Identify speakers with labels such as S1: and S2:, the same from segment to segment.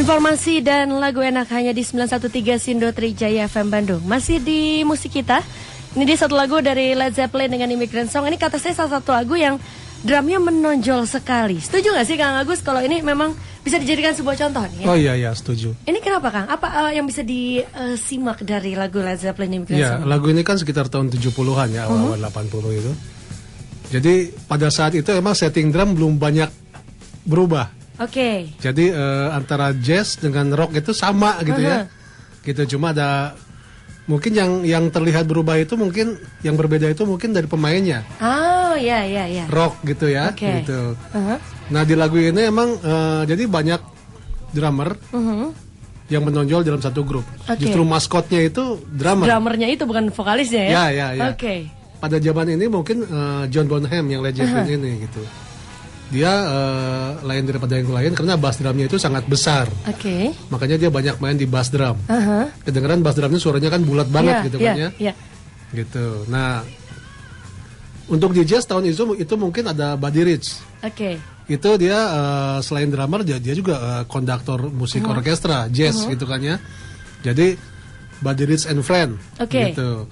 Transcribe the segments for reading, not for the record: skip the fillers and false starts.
S1: Informasi dan lagu enak hanya di 913 Sindo Trijaya FM Bandung. Masih di musik kita. Ini dia satu lagu dari Led Zeppelin dengan Immigrant Song. Ini kata saya salah satu lagu yang drumnya menonjol sekali. Setuju gak sih Kang Agus kalau ini memang bisa dijadikan sebuah contoh nih? Ya?
S2: Oh iya, setuju.
S1: Ini kenapa Kang? Apa yang bisa disimak dari lagu Led Zeppelin Immigrant Song?
S2: Ya, lagu ini kan sekitar tahun 70-an ya, awal-awal 80 itu. Jadi pada saat itu emang setting drum belum banyak berubah.
S1: Oke.
S2: Jadi antara jazz dengan rock itu sama gitu ya. Gitu, cuma ada mungkin yang terlihat berubah itu mungkin yang berbeda itu mungkin dari pemainnya.
S1: Oh, ya.
S2: Rock gitu ya, gitu. Nah, di lagu ini emang jadi banyak drummer yang menonjol dalam satu grup. Justru maskotnya itu drummer.
S1: Drummernya itu bukan vokalisnya ya?
S2: Ya.
S1: Oke.
S2: Pada zaman ini mungkin John Bonham yang Led Zeppelin ini gitu. Dia lain daripada yang lain karena bass drumnya itu sangat besar.
S1: Oke.
S2: Makanya dia banyak main di bass drum. Kedengeran bass drumnya suaranya kan bulat banget gitu kan ya. Gitu. Nah, untuk di jazz tahun itu mungkin ada Buddy Rich.
S1: Oke.
S2: Itu dia selain drummer dia juga konduktor musik orkestra jazz gitu kan ya. Jadi Buddy Rich and Friend. Gitu.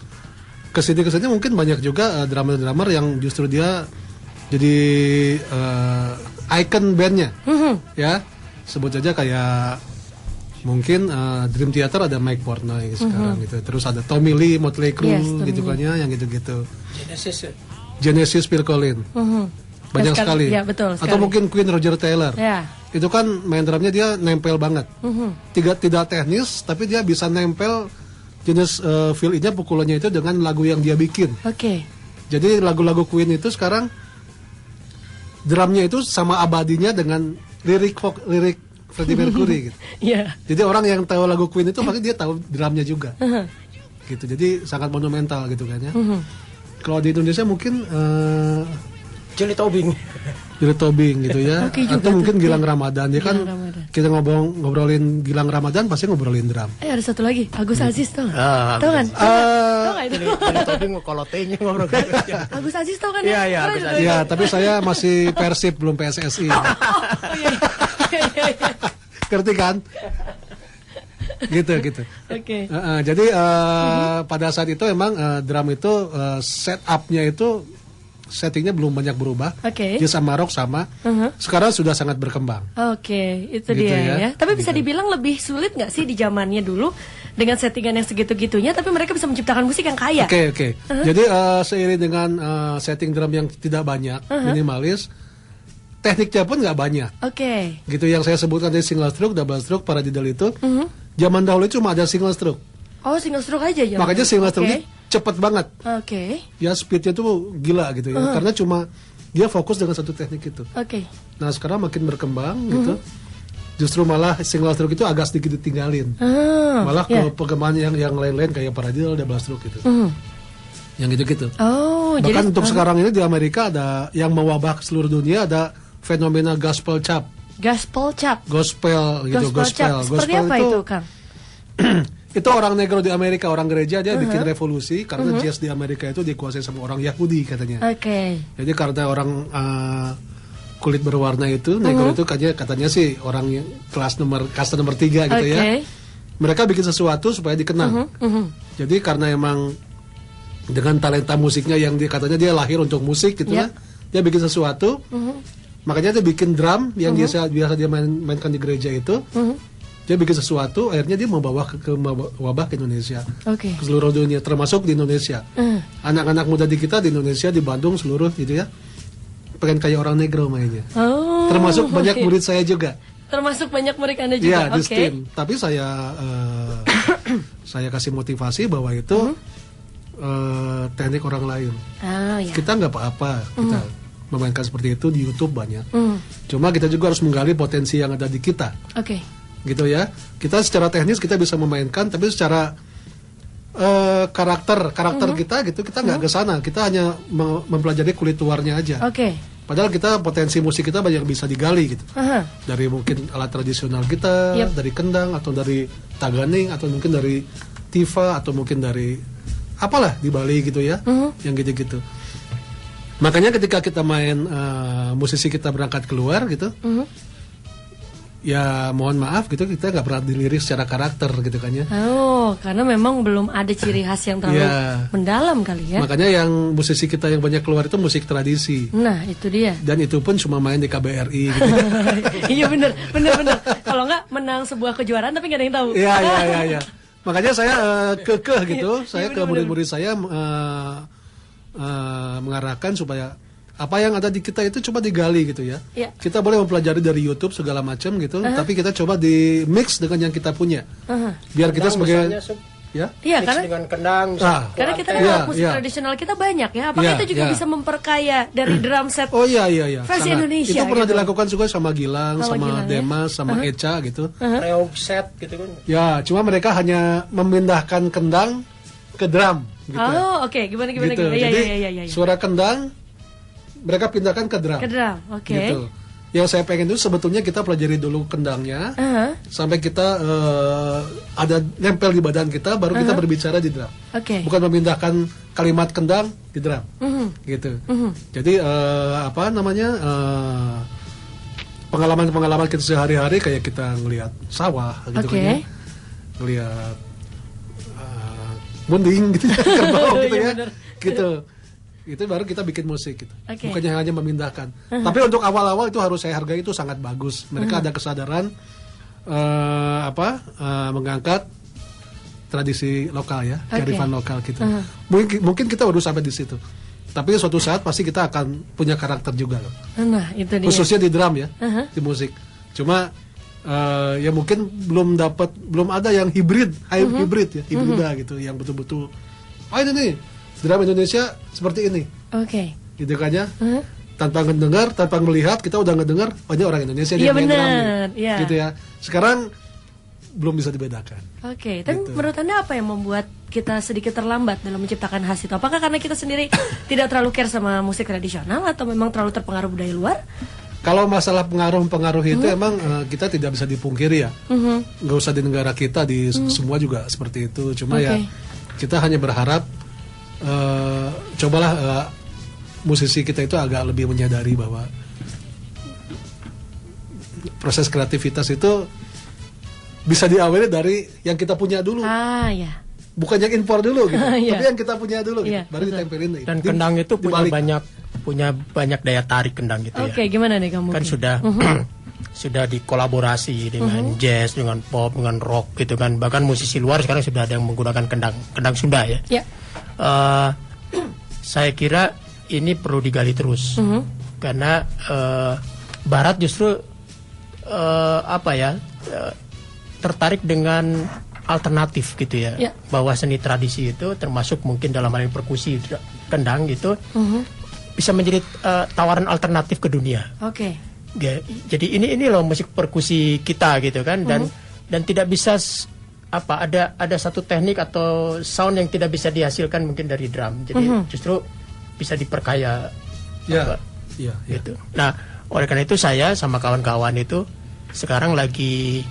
S2: Kesini mungkin banyak juga drummer-drummer yang justru dia jadi icon bandnya, ya sebut aja kayak mungkin Dream Theater ada Mike Portnoy sekarang gitu, terus ada Tommy Lee, Motley Crue gitu kan ya, yang gitu-gitu. Genesis, Phil Collins, banyak sekali.
S1: Ya, betul sekali.
S2: Atau mungkin Queen, Roger Taylor, itu kan main drumnya dia nempel banget, tidak teknis tapi dia bisa nempel jenis feel-nya pukulannya itu dengan lagu yang dia bikin. Jadi lagu-lagu Queen itu sekarang drumnya itu sama abadinya dengan lirik Freddie Mercury gitu. Jadi orang yang tahu lagu Queen itu pasti dia tahu drumnya juga. Gitu. Jadi sangat monumental gitu kan ya. Kalau di Indonesia mungkin
S3: Jelly Tobing
S2: gitu ya. Atau mungkin Gilang Ramadan. Ya kan kita ngobrolin Gilang Ramadan pasti ngobrolin drum.
S1: Ada satu lagi, Agus Aziz tau gak? Tahu kan? Tahu gak itu?
S3: Jelly Tobing kalau T-nya ngobrol.
S1: Agus Aziz tau kan?
S3: Iya, Agus Aziz.
S2: Ya, tapi saya masih Persib belum PSSI. Ngerti kan? Gitu. Jadi pada saat itu emang drum itu setupnya itu settingnya belum banyak berubah. Dia sama rock sama. Sekarang sudah sangat berkembang.
S1: Itu gitu dia ya. Tapi bisa dibilang lebih sulit nggak sih di zamannya dulu dengan settingan yang segitu-gitunya, tapi mereka bisa menciptakan musik yang kaya.
S2: Jadi seiring dengan setting drum yang tidak banyak, minimalis, tekniknya pun nggak banyak. Gitu yang saya sebutkan dari single stroke, double stroke, paradiddle itu. Zaman dahulu cuma ada single stroke.
S1: Single stroke aja ya.
S2: Makanya single stroke ini cepet banget. Ya speednya tuh gila gitu ya. Karena cuma dia fokus dengan satu teknik itu. Nah sekarang makin berkembang gitu. Justru malah single stroke itu agak sedikit ditinggalin. Malah ke perkembangan yang lain-lain kayak paradiddle, double stroke gitu. Yang gitu-gitu. Bahkan untuk sekarang ini di Amerika ada yang mewabah ke seluruh dunia, ada fenomena gospel chap. Gospel gitu. Gospel.
S1: Seperti apa itu Kang?
S2: Itu orang negro di Amerika, orang gereja, dia bikin revolusi karena jazz di Amerika itu dikuasai sama orang Yahudi katanya. Jadi karena orang kulit berwarna itu, negro itu katanya sih orang yang kasta nomor 3 gitu ya. Mereka bikin sesuatu supaya dikenal. Jadi karena emang dengan talenta musiknya yang katanya dia lahir untuk musik gitu ya, dia bikin sesuatu. Makanya dia bikin drum yang biasa dia mainkan di gereja itu. Dia bikin sesuatu, akhirnya dia membawa wabah ke Indonesia, ke seluruh dunia, termasuk di Indonesia. Anak-anak muda di kita di Indonesia, di Bandung seluruh gitu ya, pengen kayak orang negro mainnya. Termasuk banyak murid saya juga.
S1: Termasuk banyak murid Anda juga.
S2: Iya, di STEAM. Tapi saya kasih motivasi bahwa itu teknik orang lain. Kita nggak apa-apa, kita memainkan seperti itu di YouTube banyak. Cuma kita juga harus menggali potensi yang ada di kita. Gitu ya, kita secara teknis kita bisa memainkan, tapi secara karakter kita gitu, kita nggak ke sana, kita hanya mempelajari kulit luarnya aja. Padahal kita potensi musik kita banyak bisa digali gitu, dari mungkin alat tradisional kita, dari kendang atau dari taganing atau mungkin dari tifa atau mungkin dari apalah di Bali gitu ya, yang gitu-gitu. Makanya ketika kita main musisi kita berangkat keluar gitu. ya mohon maaf gitu, kita nggak pernah dilirik secara karakter gitu kan ya.
S1: Oh, karena memang belum ada ciri khas yang terlalu mendalam kali ya.
S2: Makanya yang musisi kita yang banyak keluar itu musik tradisi.
S1: Nah, itu dia.
S2: Dan itu pun cuma main di KBRI gitu.
S1: Iya bener. Kalau nggak menang sebuah kejuaraan tapi nggak ada yang tahu.
S2: Iya. Makanya saya kekeh gitu, saya ke murid-murid saya mengarahkan supaya apa yang ada di kita itu coba digali gitu ya. Kita boleh mempelajari dari YouTube segala macam gitu, tapi kita coba di mix dengan yang kita punya. Biar kita sebagai
S3: Iya, karena dengan kendang.
S1: Karena kita dengar musik tradisional kita banyak ya. Apakah itu juga bisa memperkaya dari drum set?
S2: Oh iya.
S1: Versi Indonesia.
S2: Itu pernah dilakukan juga sama Gilang, sama Demas, sama Eca gitu.
S3: Reog set gitu kan.
S2: Ya, cuma mereka hanya memindahkan kendang ke drum gitu.
S1: Oh, oke. Gimana
S2: gitu. Jadi suara kendang mereka pindahkan ke drum. Gitu. Yang saya pengen itu sebetulnya kita pelajari dulu kendangnya, sampai kita ada nempel di badan kita, baru kita berbicara di drum. Bukan memindahkan kalimat kendang di drum, gitu. Jadi pengalaman-pengalaman kita sehari-hari kayak kita ngelihat sawah, gitu kan ya, ngelihat munding gitu, kerbau gitu ya, gitu. Itu baru kita bikin musik gitu. Bukannya hanya memindahkan. Tapi untuk awal-awal itu harus saya hargai, itu sangat bagus. Mereka ada kesadaran mengangkat tradisi lokal ya, kearifan lokal gitu. Mungkin kita baru sampai di situ. Tapi suatu saat pasti kita akan punya karakter juga loh.
S1: Nah, itu dia.
S2: Khususnya di drum ya, di musik. Cuma ya mungkin belum ada yang hibrid ya, hibrida gitu, yang betul-betul ini nih drum Indonesia seperti ini. Gitu kan ya. Tanpa ngedengar, tanpa melihat, kita udah ngedengar, ini orang Indonesia dia main drum gitu ya. Sekarang belum bisa dibedakan.
S1: Tapi menurut Anda apa yang membuat kita sedikit terlambat dalam menciptakan khas itu? Apakah karena kita sendiri tidak terlalu care sama musik tradisional, atau memang terlalu terpengaruh budaya luar?
S2: Kalau masalah pengaruh itu emang kita tidak bisa dipungkiri ya. Nggak usah di negara kita, di semua juga seperti itu. Cuma ya kita hanya berharap cobalah musisi kita itu agak lebih menyadari bahwa proses kreativitas itu bisa diawali dari yang kita punya dulu. Bukan yang impor dulu gitu, tapi yang kita punya dulu gitu. Baru ditempelin.
S3: Dan kendang itu punya banyak daya tarik kendang gitu ya.
S1: Gimana nih kamu?
S3: Kan sudah dikolaborasi dengan jazz, dengan pop, dengan rock gitu kan. Bahkan musisi luar sekarang sudah ada yang menggunakan kendang Sunda ya. Saya kira ini perlu digali terus, karena Barat justru tertarik dengan alternatif gitu ya, bahwa seni tradisi itu termasuk mungkin dalam hal perkusi kendang gitu bisa menjadi tawaran alternatif ke dunia. Jadi ini loh musik perkusi kita gitu kan, dan tidak bisa ada satu teknik atau sound yang tidak bisa dihasilkan mungkin dari drum. Jadi justru bisa diperkaya gitu. Nah, oleh karena itu saya sama kawan-kawan itu sekarang lagi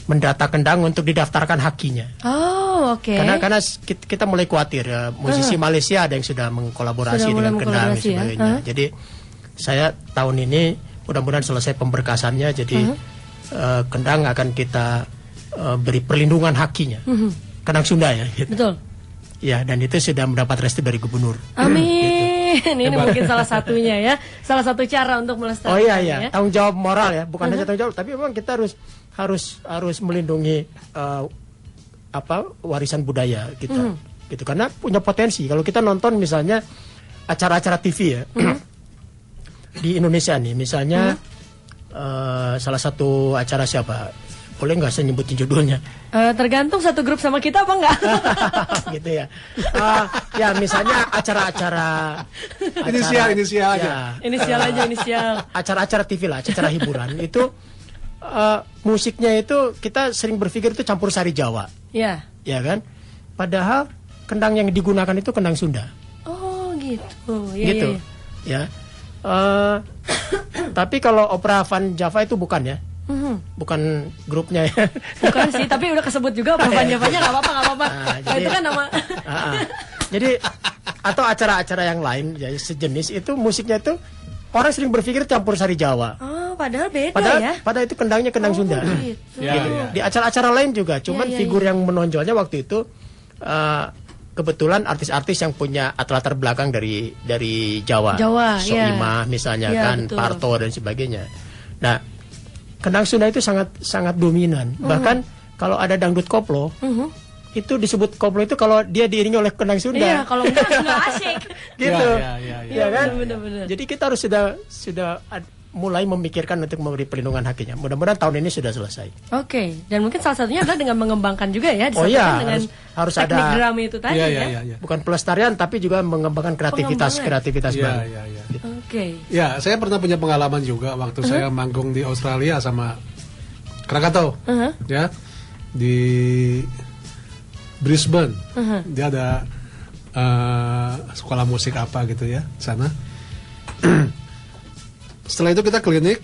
S3: mendata kendang untuk didaftarkan hakinya. Karena kita mulai khawatir ya, musisi Malaysia ada yang sudah mengkolaborasi dengan kendang dan sebagainya. Jadi saya tahun ini mudah-mudahan selesai pemberkasannya, jadi kendang akan kita beri perlindungan hakinya. Kendang Sunda ya. Gitu.
S1: Betul.
S3: Ya, dan itu sudah mendapat restu dari gubernur.
S1: Amin. Gitu. Ini mungkin salah satunya ya, salah satu cara untuk melestarikan.
S3: Ya. Tanggung jawab moral ya, bukan hanya tanggung jawab, tapi memang kita harus melindungi warisan budaya kita. Gitu, karena punya potensi. Kalau kita nonton misalnya acara-acara TV ya di Indonesia nih, misalnya salah satu acara siapa? Boleh nggak saya nyebutin judulnya?
S1: Tergantung satu grup sama kita apa enggak?
S3: Gitu ya. Ya misalnya acara-acara
S2: inisial
S3: ya,
S1: inisial.
S3: Acara-acara TV lah, acara hiburan itu musiknya itu kita sering berpikir itu campur sari Jawa. Ya kan? Padahal kendang yang digunakan itu kendang Sunda.
S1: Oh gitu.
S3: Gitu. Ya. Tapi kalau opera Van Java itu bukan ya. Bukan grupnya ya.
S1: Bukan sih, tapi udah kesebut juga Van Javanya, nggak apa-apa. Itu kan nama.
S3: Jadi atau acara-acara yang lain ya sejenis itu musiknya itu orang sering berpikir campur sari Jawa.
S1: Oh, padahal beda ya.
S3: Padahal itu kendangnya kendang Sunda.
S1: Gitu.
S3: Di acara-acara lain juga, cuman figur yang menonjolnya waktu itu kebetulan artis-artis yang punya latar belakang dari Jawa. Soimah misalnya kan, betul. Parto dan sebagainya. Nah, kendang Sunda itu sangat dominan. Bahkan kalau ada dangdut koplo, itu disebut koplo itu kalau dia diiringi oleh kendang Sunda.
S1: Iya, kalau enggak asyik.
S3: Gitu.
S1: Iya
S3: kan?
S1: Benar-benar.
S3: Jadi kita harus sudah mulai memikirkan untuk memberi perlindungan haknya. Mudah-mudahan tahun ini sudah selesai.
S1: Oke, dan mungkin salah satunya adalah dengan mengembangkan juga ya. Dengan
S3: harus
S1: teknik
S3: ada
S1: drum itu tadi
S3: Bukan pelestarian tapi juga mengembangkan kreativitas baru.
S1: Oke.
S2: Ya, saya pernah punya pengalaman juga waktu saya manggung di Australia sama Krakatau. Ya. Di Brisbane. Dia ada sekolah musik apa gitu ya, sana. Setelah itu kita klinik,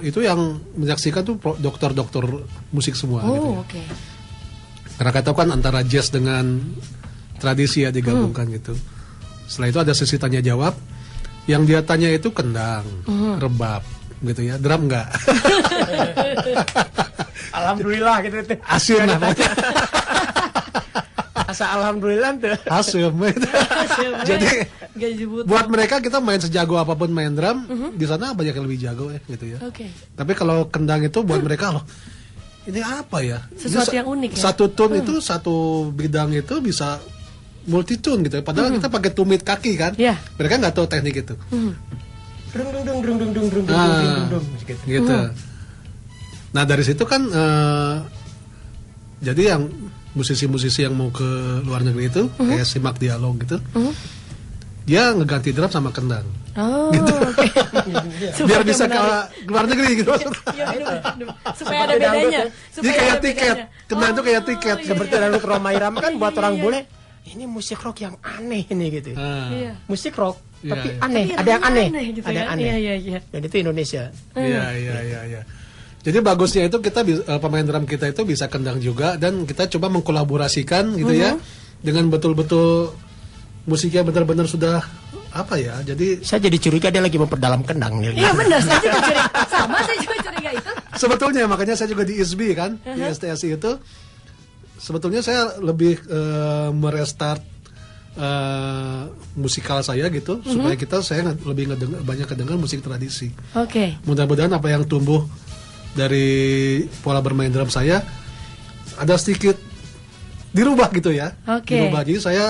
S2: itu yang menyaksikan tuh dokter-dokter musik semua. Gitu ya.
S1: Okay.
S2: Karena kata kan antara jazz dengan tradisi ya digabungkan gitu. Setelah itu ada sesi tanya jawab, yang dia tanya itu kendang, rebab, gitu ya, drum enggak.
S3: Alhamdulillah gitu.
S2: Asyik lah.
S3: Asa alhamdulillah tuh.
S2: Asyik. Jadi buat mereka kita main sejago apapun main drum, di sana banyak yang lebih jago gitu ya. Tapi kalau kendang itu buat mereka loh, ini apa ya?
S1: Sesuatu yang unik ya.
S2: Satu tune itu, satu bidang itu bisa multi tune gitu ya. Padahal kita pakai tumit kaki kan. Mereka nggak tahu teknik itu. Gitu. Nah dari situ kan jadi yang musisi-musisi yang mau ke luar negeri itu kayak simak dialog gitu, dia ngeganti drum sama kendang, gitu. Biar bisa ke luar negeri gitu.
S1: Supaya ada bedanya.
S2: Jadi kayak tiket, kendang itu kayak tiket.
S3: Seperti lalu Roma Irama kan buat orang bule, ini musik rock yang aneh ini gitu. Musik rock tapi aneh, ada yang aneh, ada yang aneh. Dan itu Indonesia.
S2: Iya. Jadi bagusnya itu kita pemain drum kita itu bisa kendang juga, dan kita coba mengkolaborasikan gitu ya dengan betul-betul musiknya benar-benar sudah apa ya. Jadi
S3: saya jadi curiga dia lagi memperdalam kendang nih.
S1: Iya benar, saya juga curiga. Sama saya juga curiga itu.
S2: Sebetulnya makanya saya juga di ISB kan, di STSI itu sebetulnya saya lebih merestart musikal saya gitu, supaya saya lebih banyak kedengar musik tradisi. Mudah-mudahan apa yang tumbuh dari pola bermain drum saya ada sedikit dirubah gitu ya. Dirubah, jadi saya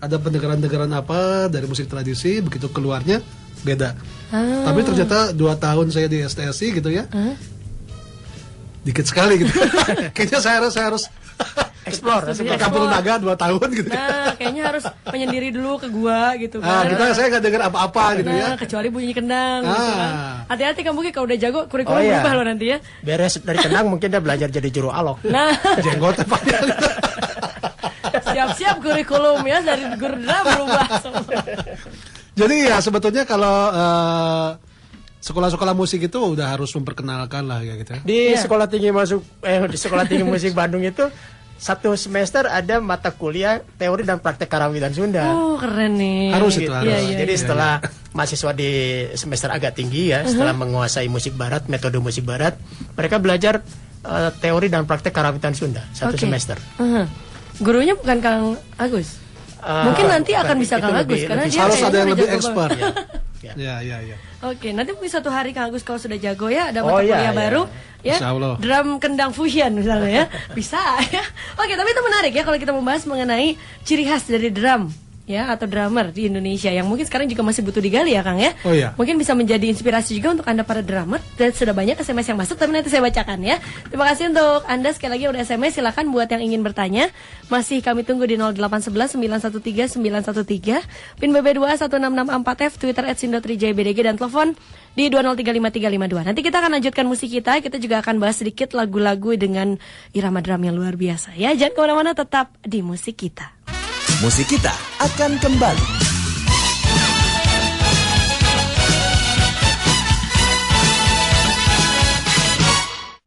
S2: ada pendengaran-pendengaran apa dari musik tradisi, begitu keluarnya beda. Tapi ternyata 2 tahun saya di STSI gitu ya, dikit sekali gitu. Kayaknya saya harus explore ke Kampung Naga 2 tahun gitu.
S1: Nah, kayaknya harus menyendiri dulu ke gua gitu kan.
S2: Saya nggak dengar apa-apa gitu ya.
S1: Kecuali bunyi kendang gitu kan. Hati-hati kamu kalau udah jago kurikulum berubah loh nanti ya.
S3: Beres dari kendang mungkin dia belajar jadi juru alok.
S1: Nah,
S2: jenggotnya panjang.
S1: Siap-siap kurikulum ya, dari guru drum berubah semua.
S2: Jadi ya sebetulnya kalau sekolah-sekolah musik itu udah harus memperkenalkan lah ya gitu.
S3: Di sekolah tinggi di sekolah tinggi musik Bandung itu 1 semester ada mata kuliah teori dan praktek karawitan Sunda.
S1: Oh, keren nih.
S2: Harus itu harus.
S3: Jadi setelah mahasiswa di semester agak tinggi ya, setelah menguasai musik barat, metode musik barat, mereka belajar teori dan praktek karawitan Sunda 1 semester.
S1: Gurunya bukan Kang Agus. Mungkin nanti akan bisa Kang Agus karena dia
S2: harus ada yang lebih expert. Ya.
S1: Oke, nanti mungkin suatu hari Kang Agus kalau sudah jago ya, ada mata kuliah baru ya, drum kendang fusion misalnya ya, bisa ya. Oke, tapi itu menarik ya kalau kita membahas mengenai ciri khas dari drum ya, atau drummer di Indonesia yang mungkin sekarang juga masih butuh digali ya Kang ya. Mungkin bisa menjadi inspirasi juga untuk Anda para drummer, dan sudah banyak SMS yang masuk, tapi nanti saya bacakan ya. Terima kasih untuk Anda sekali lagi udah SMS, silakan buat yang ingin bertanya. Masih kami tunggu di 0811 913 913, PIN BB 21664F, Twitter @sindotrijbdg, dan telepon di 2035352. Nanti kita akan lanjutkan musik kita juga akan bahas sedikit lagu-lagu dengan irama drum yang luar biasa ya. Jangan kemana-mana, tetap di musik kita.
S4: Musik kita akan kembali.